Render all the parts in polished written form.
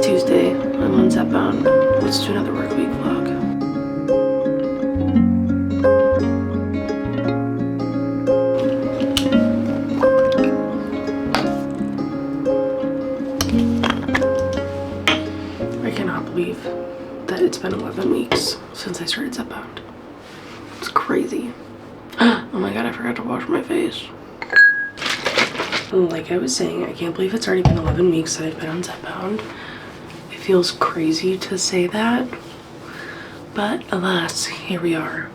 Tuesday. I'm on Zepbound. Let's do another work week vlog. I cannot believe that it's been 11 weeks since I started Zepbound. It's crazy. Oh my god, I forgot to wash my face. Like I was saying, I can't believe it's already been 11 weeks that I've been on Zepbound. It feels crazy to say that, but alas, here we are.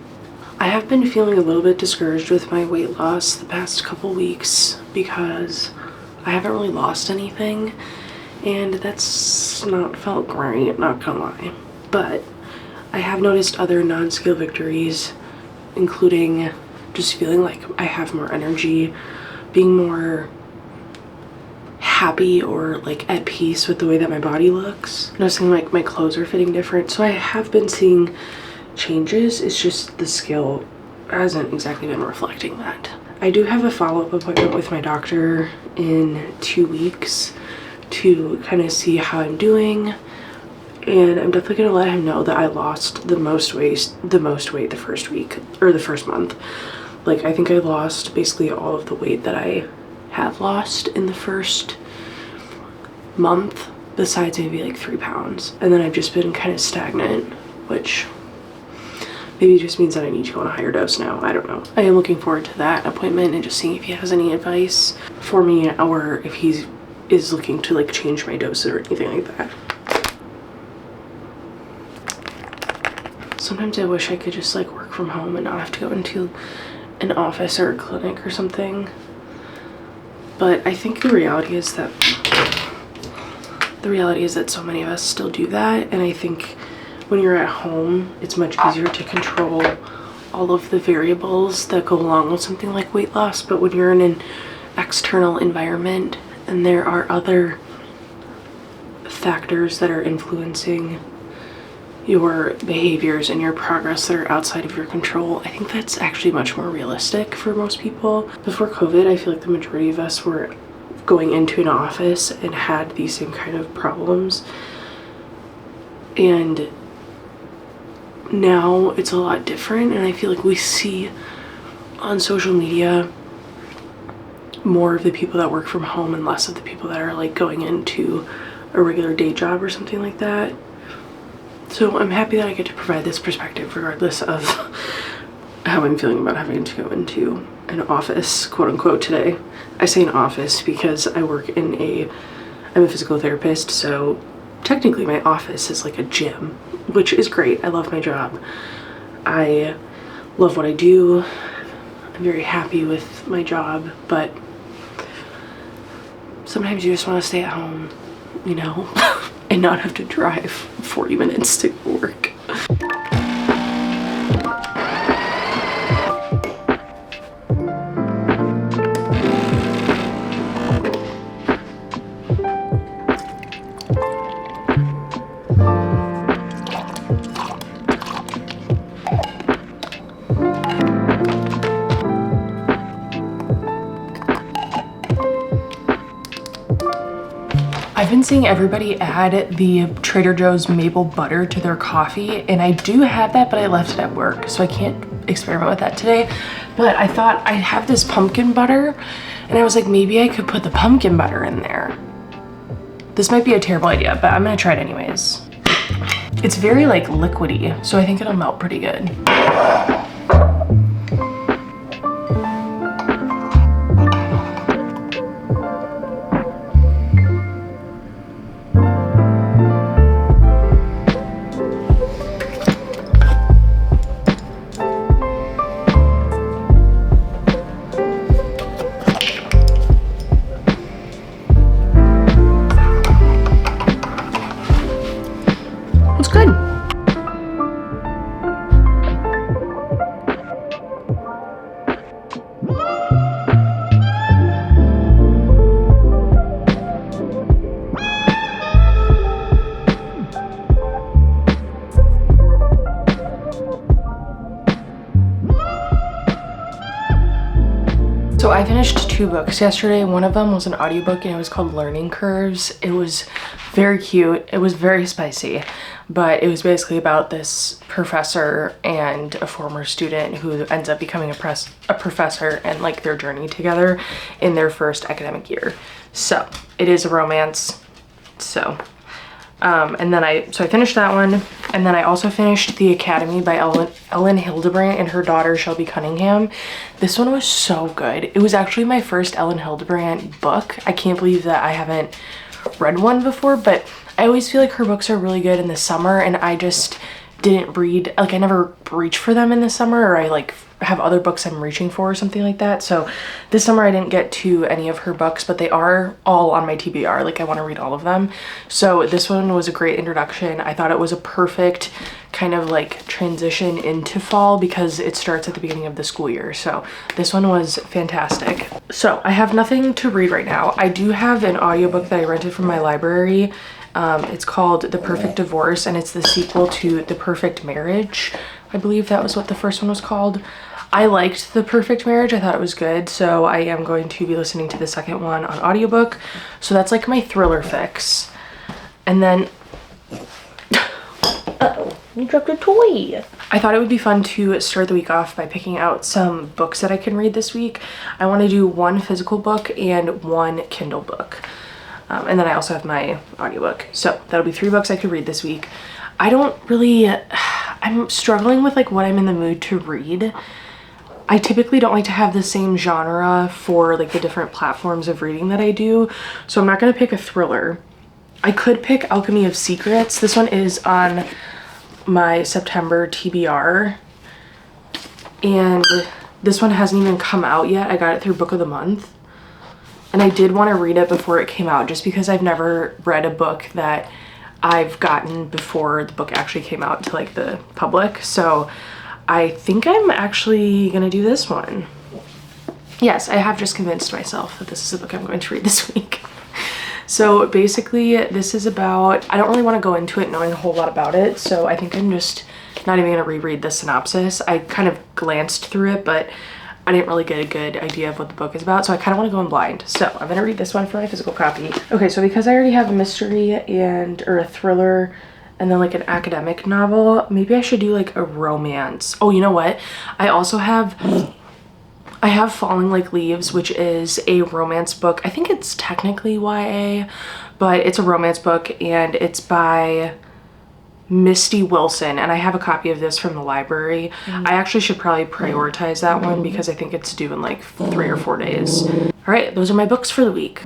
I have been feeling a little bit discouraged with my weight loss the past couple weeks because I haven't really lost anything, and that's not felt great, not gonna lie. But I have noticed other non-scale victories, including just feeling like I have more energy, being more happy or like at peace with the way that my body looks. Noticing like my clothes are fitting different. So I have been seeing changes. It's just the scale hasn't exactly been reflecting that. I do have a follow-up appointment with my doctor in 2 weeks to kind of see how I'm doing. And I'm definitely gonna let him know that I lost the most weight the first week or the first month. Like I think I lost basically all of the weight that I have lost in the first month, besides maybe like 3 pounds. And then I've just been kind of stagnant, which maybe just means that I need to go on a higher dose now. I don't know. I am looking forward to that appointment and just seeing if he has any advice for me or if he is looking to like change my dose or anything like that. Sometimes I wish I could just like work from home and not have to go into an office or a clinic or something. But I think the reality is that so many of us still do that, and I think when you're at home, it's much easier to control all of the variables that go along with something like weight loss. But when you're in an external environment and there are other factors that are influencing your behaviors and your progress that are outside of your control, I think that's actually much more realistic for most people. Before COVID, I feel like the majority of us were going into an office and had these same kind of problems. And now it's a lot different, and I feel like we see on social media more of the people that work from home and less of the people that are like going into a regular day job or something like that. So I'm happy that I get to provide this perspective regardless of how I'm feeling about having to go into an office, quote unquote, today. I say an office because I work I'm a physical therapist, so technically my office is like a gym, which is great. I love my job. I love what I do. I'm very happy with my job, but sometimes you just want to stay at home, you know, and not have to drive 40 minutes to work. I've been seeing everybody add the Trader Joe's maple butter to their coffee, and I do have that, but I left it at work, so I can't experiment with that today. But I thought I have this pumpkin butter, and I was like, maybe I could put the pumpkin butter in there. This might be a terrible idea, but I'm gonna try it anyways. It's very like liquidy, so I think it'll melt pretty good. 2 books yesterday. One of them was an audiobook and it was called Learning Curves. It was very cute. It was very spicy, but it was basically about this professor and a former student who ends up becoming a professor, and like their journey together in their first academic year. So it is a romance. So and then I finished that one, and then I also finished The Academy by Ellen Hildebrandt and her daughter Shelby Cunningham. This one was so good. It was actually my first Ellen Hildebrandt book. I can't believe that I haven't read one before, but I always feel like her books are really good in the summer, and I just didn't read, like I never reach for them in the summer, or I like have other books I'm reaching for or something like that. So this summer I didn't get to any of her books, but they are all on my TBR. Like I want to read all of them. So this one was a great introduction. I thought it was a perfect kind of like transition into fall because it starts at the beginning of the school year. So this one was fantastic. So I have nothing to read right now. I do have an audiobook that I rented from my library. It's called The Perfect Divorce, and it's the sequel to The Perfect Marriage. I believe that was what the first one was called. I liked The Perfect Marriage. I thought it was good, so I am going to be listening to the second one on audiobook. So that's like my thriller fix. And then uh-oh, you dropped a toy. I thought it would be fun to start the week off by picking out some books that I can read this week. I want to do 1 physical book and 1 Kindle book. And then I also have my audiobook. So that'll be 3 books I could read this week. I'm struggling with like what I'm in the mood to read. I typically don't like to have the same genre for like the different platforms of reading that I do. So I'm not gonna pick a thriller. I could pick Alchemy of Secrets. This one is on my September TBR. And this one hasn't even come out yet. I got it through Book of the Month. And I did want to read it before it came out just because I've never read a book that I've gotten before the book actually came out to like the public. So I think I'm actually gonna do this one. Yes, I have just convinced myself that this is the book I'm going to read this week. So basically this is about, I don't really want to go into it knowing a whole lot about it, so I think I'm just not even gonna reread the synopsis. I kind of glanced through it, but I didn't really get a good idea of what the book is about, so I kind of want to go in blind. So I'm gonna read this one for my physical copy. Okay, so because I already have a mystery or a thriller and then like an academic novel, maybe I should do like a romance. Oh, you know what? I have Falling Like Leaves, which is a romance book. I think it's technically YA, but it's a romance book and it's by Misty Wilson, and I have a copy of this from the library. I actually should probably prioritize that one because I think it's due in like 3 or 4 days. All right, those are my books for the week.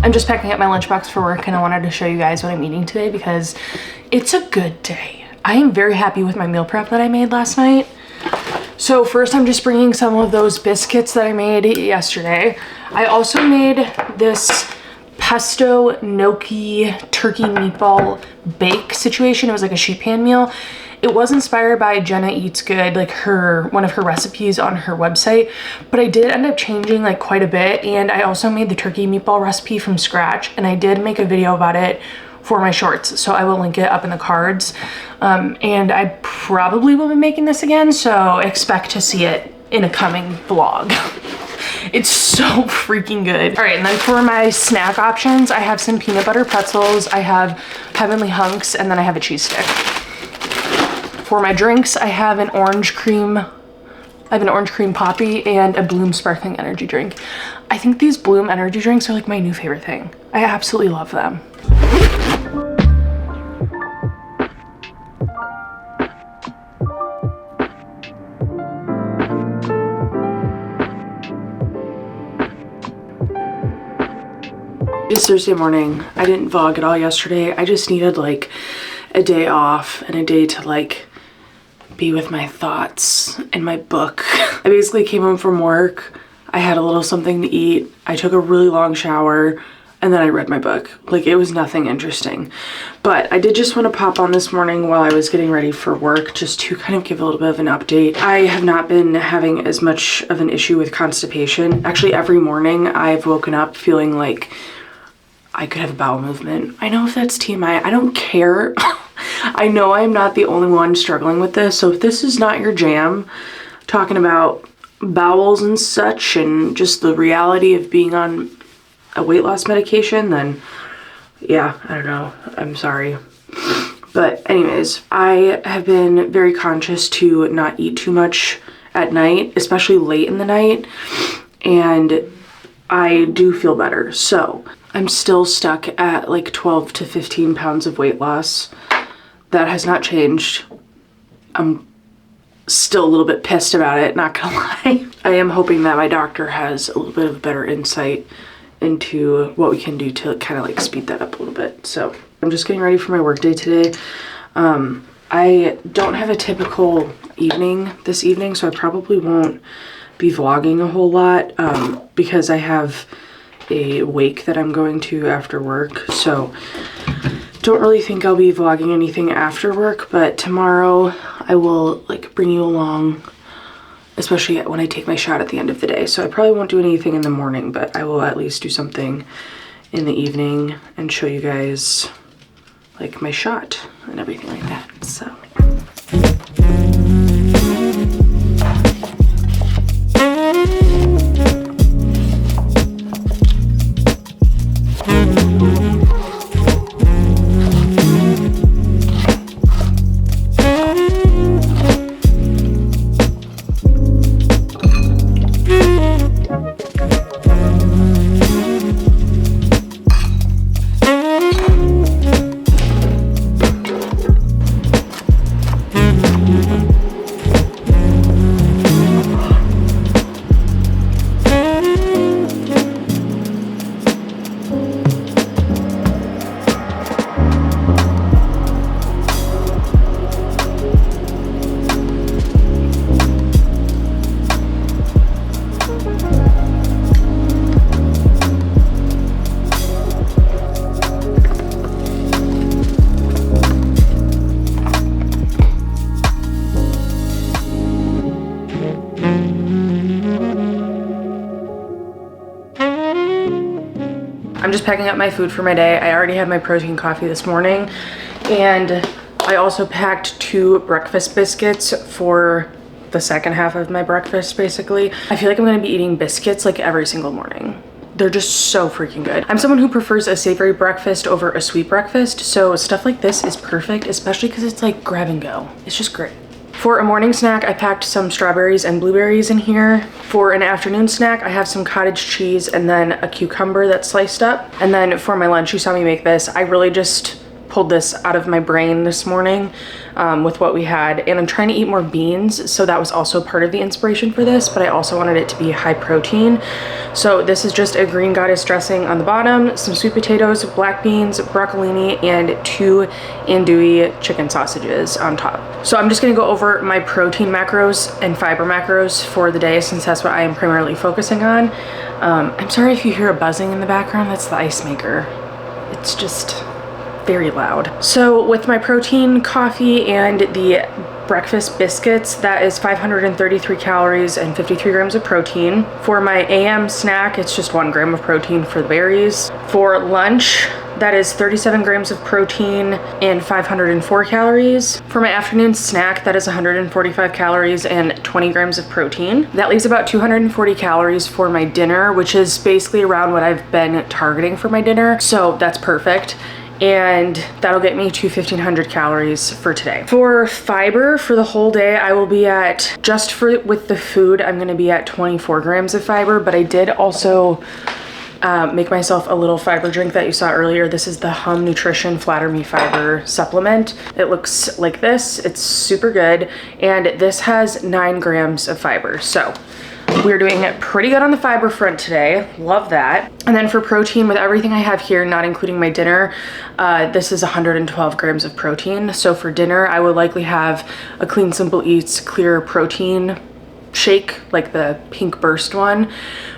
I'm just packing up my lunchbox for work, and I wanted to show you guys what I'm eating today because it's a good day. I am very happy with my meal prep that I made last night. So first I'm just bringing some of those biscuits that I made yesterday. I also made this pesto gnocchi turkey meatball bake situation. It was like a sheet pan meal. It was inspired by Jenna Eats Good, like one of her recipes on her website, but I did end up changing like quite a bit. And I also made the turkey meatball recipe from scratch, and I did make a video about it for my shorts, so I will link it up in the cards. And I probably will be making this again, so expect to see it in a coming vlog. It's so freaking good. All right, and then for my snack options, I have some peanut butter pretzels, I have Heavenly Hunks, and then I have a cheese stick. For my drinks, I have an orange cream poppy and a Bloom sparkling energy drink. I think these Bloom energy drinks are like my new favorite thing. I absolutely love them. It's Thursday morning. I didn't vlog at all yesterday. I just needed like a day off and a day to like be with my thoughts and my book. I basically came home from work. I had a little something to eat. I took a really long shower and then I read my book. Like, it was nothing interesting. But I did just want to pop on this morning while I was getting ready for work just to kind of give a little bit of an update. I have not been having as much of an issue with constipation. Actually, every morning I've woken up feeling like I could have a bowel movement. I know if that's TMI, I don't care. I know I'm not the only one struggling with this. So if this is not your jam, talking about bowels and such and just the reality of being on a weight loss medication, then yeah, I don't know, I'm sorry. But anyways, I have been very conscious to not eat too much at night, especially late in the night, and I do feel better. So I'm still stuck at like 12 to 15 pounds of weight loss. That has not changed. I'm still a little bit pissed about it, not gonna lie. I am hoping that my doctor has a little bit of better insight into what we can do to kind of like speed that up a little bit. So I'm just getting ready for my work day today. I don't have a typical evening this evening, so I probably won't be vlogging a whole lot because I have a wake that I'm going to after work. So don't really think I'll be vlogging anything after work, but tomorrow I will like bring you along, especially when I take my shot at the end of the day. So I probably won't do anything in the morning, but I will at least do something in the evening and show you guys like my shot and everything like that. So I'm just packing up my food for my day. I already had my protein coffee this morning, and I also packed 2 breakfast biscuits for the second half of my breakfast, basically. I feel like I'm gonna be eating biscuits like every single morning. They're just so freaking good. I'm someone who prefers a savory breakfast over a sweet breakfast, so stuff like this is perfect, especially because it's like grab and go. It's just great. For a morning snack, I packed some strawberries and blueberries in here. For an afternoon snack, I have some cottage cheese and then a cucumber that's sliced up. And then for my lunch, you saw me make this. I really just pulled this out of my brain this morning with what we had, and I'm trying to eat more beans, so that was also part of the inspiration for this, but I also wanted it to be high protein. So this is just a green goddess dressing on the bottom, some sweet potatoes, black beans, broccolini, and 2 andouille chicken sausages on top. So I'm just gonna go over my protein macros and fiber macros for the day, since that's what I am primarily focusing on. I'm sorry if you hear a buzzing in the background, that's the ice maker. It's just very loud. So with my protein coffee and the breakfast biscuits, that is 533 calories and 53 grams of protein. For my AM snack, it's just 1 gram of protein for the berries. For lunch, that is 37 grams of protein and 504 calories. For my afternoon snack, that is 145 calories and 20 grams of protein. That leaves about 240 calories for my dinner, which is basically around what I've been targeting for my dinner. So that's perfect. And that'll get me to 1,500 calories for today. For fiber for the whole day, I will be at, just for with the food, I'm gonna be at 24 grams of fiber, but I did also make myself a little fiber drink that you saw earlier. This is the Hum Nutrition Flatter Me Fiber Supplement. It looks like this, it's super good, and this has 9 grams of fiber. So We're doing pretty good on the fiber front today. Love that. And then for protein, with everything I have here, not including my dinner, this is 112 grams of protein. So for dinner, I would likely have a Clean Simple Eats clear protein shake, like the pink burst one,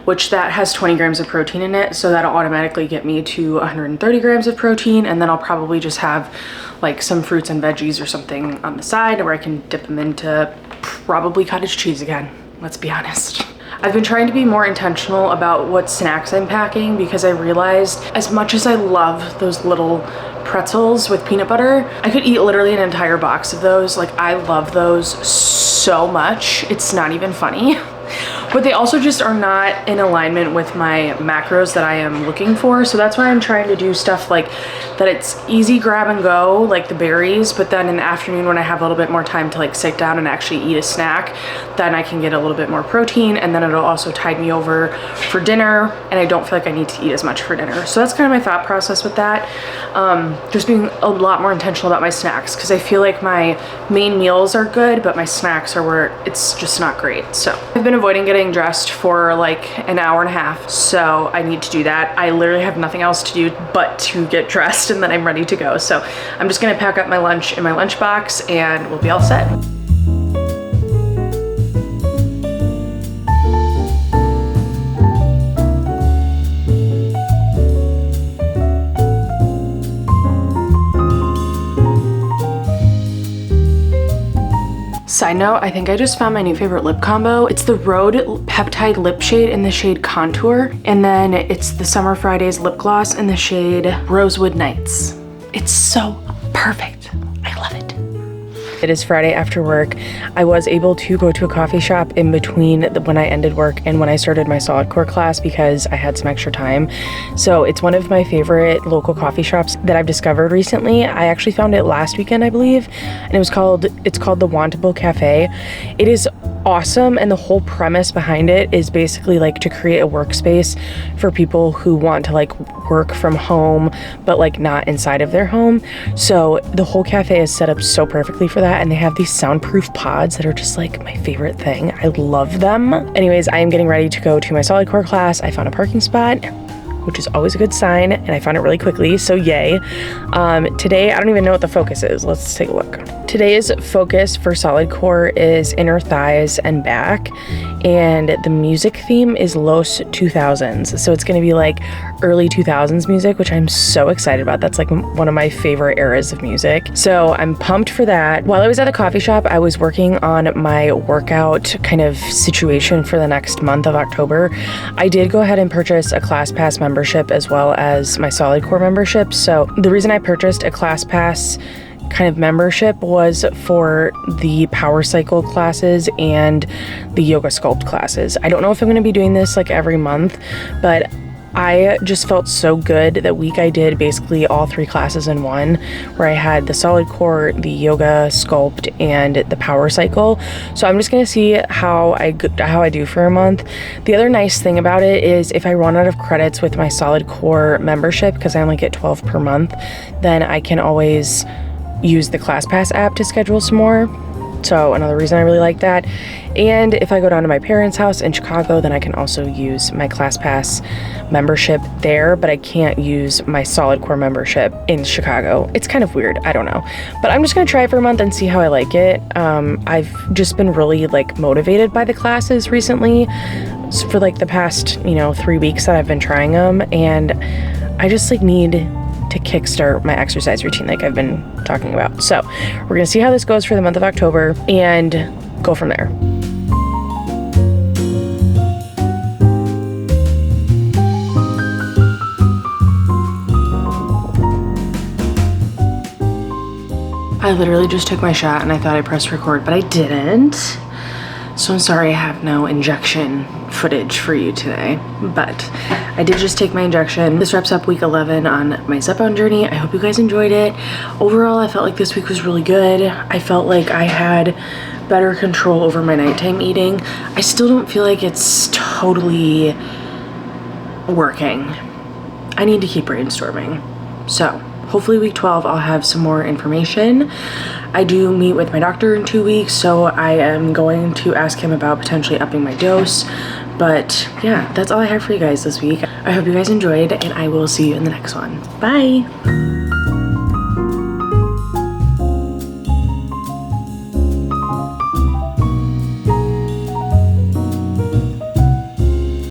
which that has 20 grams of protein in it. So that'll automatically get me to 130 grams of protein. And then I'll probably just have like some fruits and veggies or something on the side where I can dip them into probably cottage cheese again. Let's be honest. I've been trying to be more intentional about what snacks I'm packing because I realized as much as I love those little pretzels with peanut butter, I could eat literally an entire box of those. Like, I love those so much. It's not even funny. But they also just are not in alignment with my macros that I am looking for. So that's why I'm trying to do stuff like that it's easy grab and go, like the berries, but then in the afternoon when I have a little bit more time to like sit down and actually eat a snack, then I can get a little bit more protein, and then it'll also tide me over for dinner, and I don't feel like I need to eat as much for dinner. So that's kind of my thought process with that. Just being a lot more intentional about my snacks, because I feel like my main meals are good, but my snacks are where it's just not great. So I've been avoiding getting dressed for like an hour and a half, so I need to do that. I literally have nothing else to do but to get dressed, and then I'm ready to go. So I'm just gonna pack up my lunch in my lunchbox and we'll be all set. Side note, I think I just found my new favorite lip combo. It's the Rhode Peptide Lip Shade in the shade Contour, and then it's the Summer Fridays lip gloss in the shade Rosewood Nights. It's so perfect. I love it. It is Friday after work. I was able to go to a coffee shop in between when I ended work and when I started my solid core class because I had some extra time. So it's one of my favorite local coffee shops that I've discovered recently. I actually found it last weekend, I believe, and it's called the Wantable Cafe. It is awesome, and the whole premise behind it is basically like to create a workspace for people who want to like work from home but like not inside of their home. So the whole cafe is set up so perfectly for that, and they have these soundproof pods that are just like my favorite thing. I love them. Anyways, I am getting ready to go to my solid core class. I found a parking spot, which is always a good sign, and I found it really quickly, so yay. Today, I don't even know what the focus is. Let's take a look. Today's focus for solid core is inner thighs and back, and the music theme is Los 2000s. So it's gonna be like early 2000s music, which I'm so excited about. That's like one of my favorite eras of music. So I'm pumped for that. While I was at the coffee shop, I was working on my workout kind of situation for the next month of October. I did go ahead and purchase a ClassPass membership as well as my solid core membership. So the reason I purchased a ClassPass kind of membership was for the power cycle classes and the yoga sculpt classes. I don't know if I'm going to be doing this like every month, but I just felt so good that week I did basically all 3 classes in one, where I had the solid core, the yoga sculpt, and the power cycle. So I'm just gonna see how I do for a month. The other nice thing about it is if I run out of credits with my solid core membership, because I only get 12 per month, then I can always use the ClassPass app to schedule some more. So another reason I really like that. And if I go down to my parents' house in Chicago, then I can also use my ClassPass membership there, but I can't use my solid core membership in Chicago. It's kind of weird, I don't know. But I'm just gonna try it for a month and see how I like it. I've just been really like motivated by the classes recently for like the past, 3 weeks that I've been trying them, and I just like need to kickstart my exercise routine like I've been talking about. So we're gonna see how this goes for the month of October and go from there. I literally just took my shot and I thought I pressed record, but I didn't. So I'm sorry I have no injection footage for you today, but I did just take my injection. This wraps up week 11 on my Zepbound journey. I hope you guys enjoyed it. Overall, I felt like this week was really good. I felt like I had better control over my nighttime eating. I still don't feel like it's totally working. I need to keep brainstorming. So hopefully week 12, I'll have some more information. I do meet with my doctor in 2 weeks, so I am going to ask him about potentially upping my dose. But yeah, that's all I have for you guys this week. I hope you guys enjoyed, and I will see you in the next one. Bye.